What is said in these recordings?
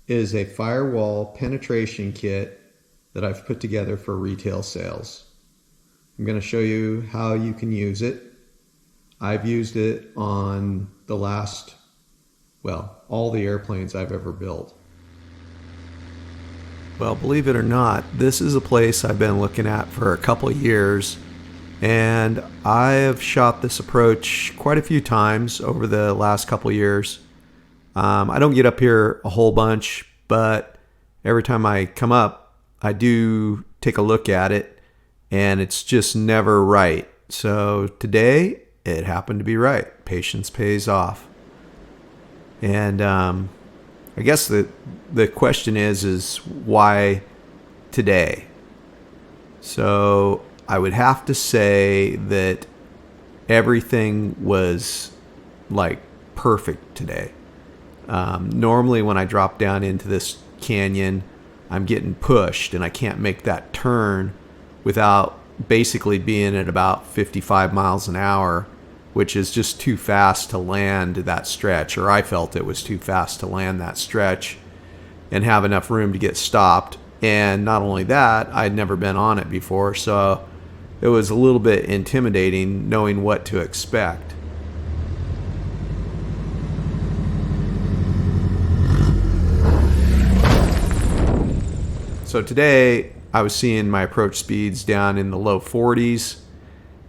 is a firewall penetration kit that I've put together for retail sales. I'm going to show you how you can use it. I've used it on the last, all the airplanes I've ever built. Well, believe it or not, this is a place I've been looking at for a couple of years, and I have shot this approach quite a few times over the last couple of years. I don't get up here a whole bunch, but every time I come up, I do take a look at it, and it's just never right. So today, it happened to be right. Patience pays off. And I guess the question is why today? So I would have to say that everything was like perfect today. Normally when I drop down into this canyon, I'm getting pushed and I can't make that turn without basically being at about 55 miles an hour, which is just too fast to land that stretch, or I felt it was too fast to land that stretch and have enough room to get stopped. And not only that, I'd never been on it before, so it was a little bit intimidating knowing what to expect. So today I was seeing my approach speeds down in the low 40s,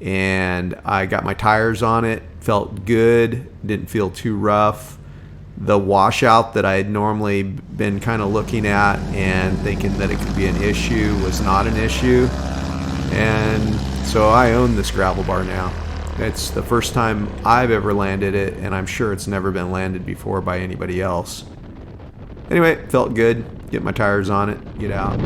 and I got my tires on it, felt good, didn't feel too rough. The washout that I had normally been kind of looking at and thinking that it could be an issue was not an issue. And so I own this gravel bar now. It's the first time I've ever landed it, and I'm sure it's never been landed before by anybody else. Anyway, felt good. Get my tires on it, get out.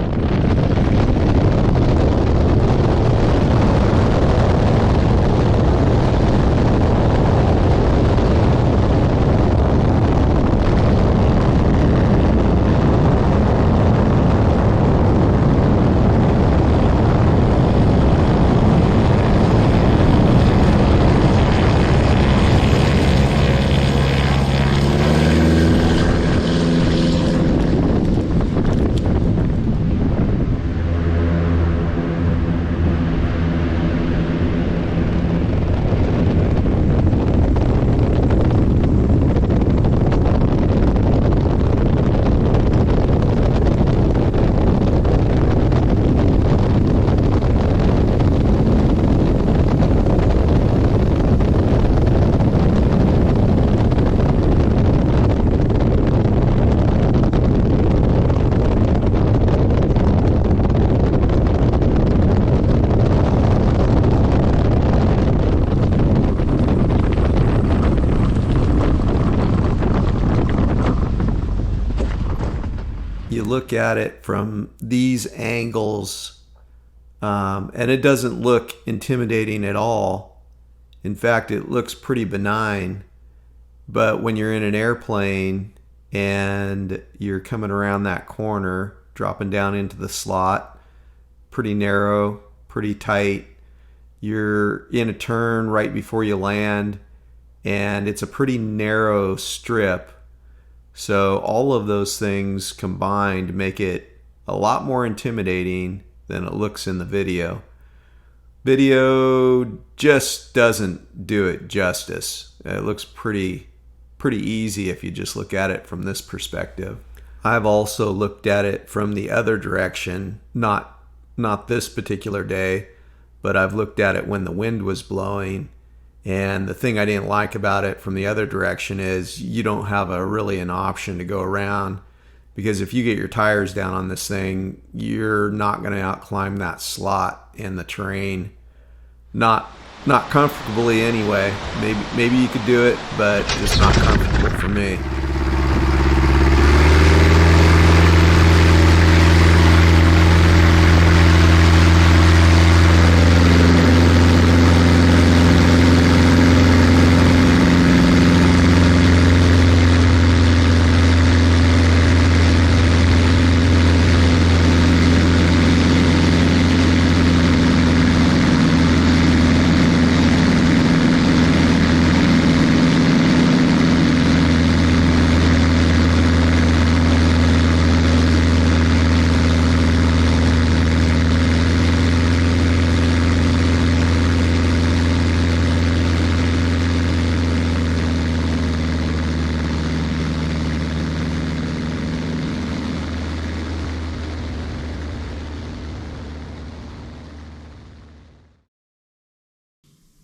You look at it from these angles, and it doesn't look intimidating at all. In fact, it looks pretty benign. But when you're in an airplane and you're coming around that corner, dropping down into the slot, pretty narrow, pretty tight, you're in a turn right before you land, and it's a pretty narrow strip. So all of those things combined make it a lot more intimidating than it looks in the video. Video just doesn't do it justice. It looks pretty easy if you just look at it from this perspective. I've also looked at it from the other direction, not this particular day, but I've looked at it when the wind was blowing. And the thing I didn't like about it from the other direction is you don't have really an option to go around, because if you get your tires down on this thing, you're not going to outclimb that slot in the terrain. Not comfortably anyway. Maybe you could do it, but it's not comfortable for me.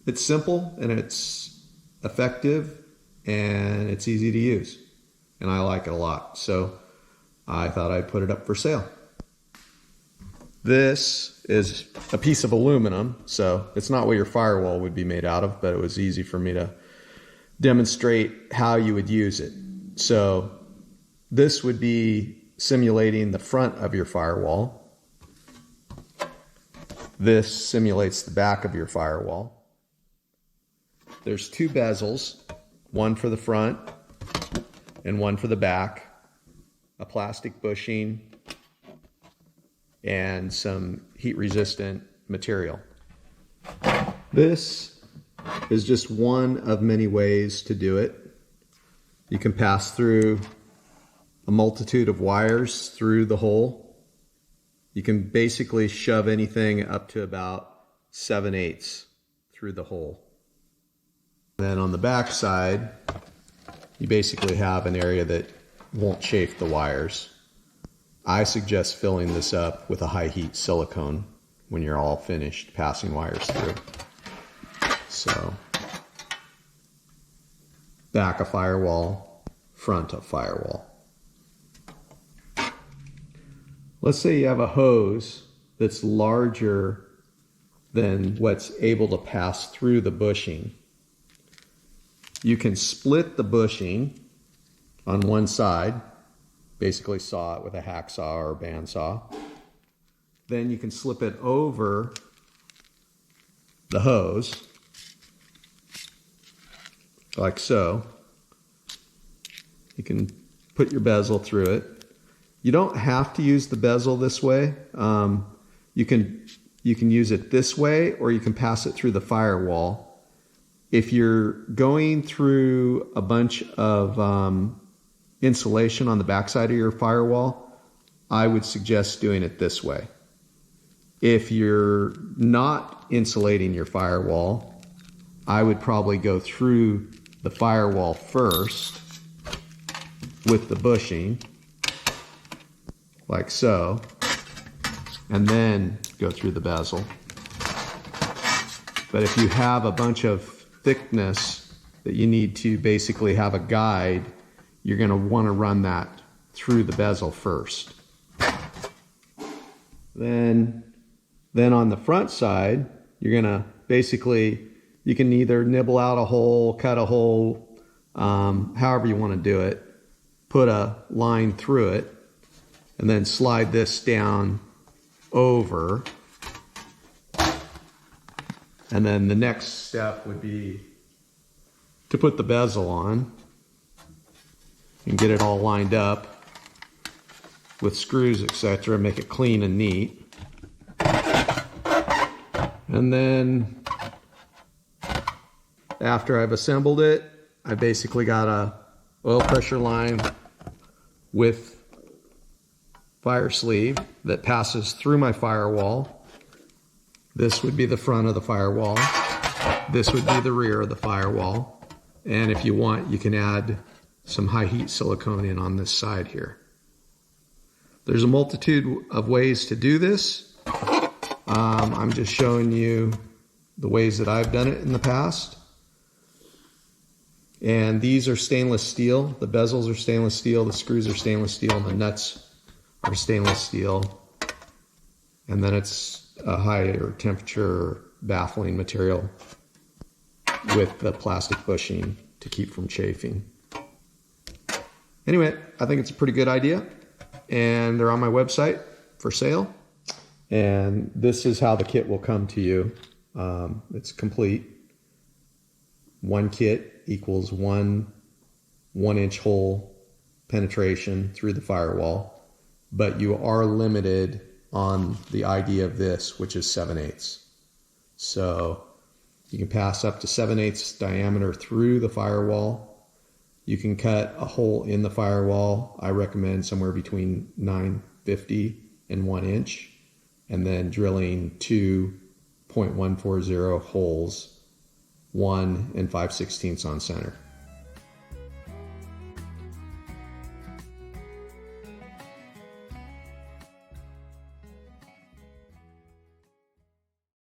It's simple and it's effective and it's easy to use. And I like it a lot. So I thought I'd put it up for sale. This is a piece of aluminum, so it's not what your firewall would be made out of, but it was easy for me to demonstrate how you would use it. So this would be simulating the front of your firewall. This simulates the back of your firewall. There's two bezels, one for the front and one for the back, a plastic bushing, and some heat resistant material. This is just one of many ways to do it. You can pass through a multitude of wires through the hole. You can basically shove anything up to about 7/8 through the hole. Then on the back side, you basically have an area that won't chafe the wires. I suggest filling this up with a high heat silicone when you're all finished passing wires through. So, back of firewall, front of firewall. Let's say you have a hose that's larger than what's able to pass through the bushing. You can split the bushing on one side, basically saw it with a hacksaw or a bandsaw. Then you can slip it over the hose, like so. You can put your bezel through it. You don't have to use the bezel this way. You can use it this way, or you can pass it through the firewall. If you're going through a bunch of insulation on the backside of your firewall, I would suggest doing it this way. If you're not insulating your firewall, I would probably go through the firewall first with the bushing, like so, and then go through the bezel. But if you have a bunch of thickness that you need to basically have a guide, you're going to want to run that through the bezel first. Then on the front side, you're going to basically, you can either nibble out a hole, cut a hole, however you want to do it, put a line through it, and then slide this down over. And then the next step would be to put the bezel on and get it all lined up with screws, etc., make it clean and neat. And then after I've assembled it, I basically got a oil pressure line with fire sleeve that passes through my firewall. This would be the front of the firewall. This would be the rear of the firewall. And if you want, you can add some high heat silicone in on this side here. There's a multitude of ways to do this. I'm just showing you the ways that I've done it in the past. And these are stainless steel. The bezels are stainless steel, the screws are stainless steel, and the nuts are stainless steel. And then it's a higher temperature baffling material with the plastic bushing to keep from chafing. Anyway, I think it's a pretty good idea, and they're on my website for sale. And this is how the kit will come to you. It's complete. One kit equals one 1-inch hole penetration through the firewall, but you are limited on the idea of this, which is 7/8. So you can pass up to 7/8 diameter through the firewall. You can cut a hole in the firewall. I recommend somewhere between 9/50 and 1 inch, and then drilling 2 .140 holes, 1 and 5/16 on center.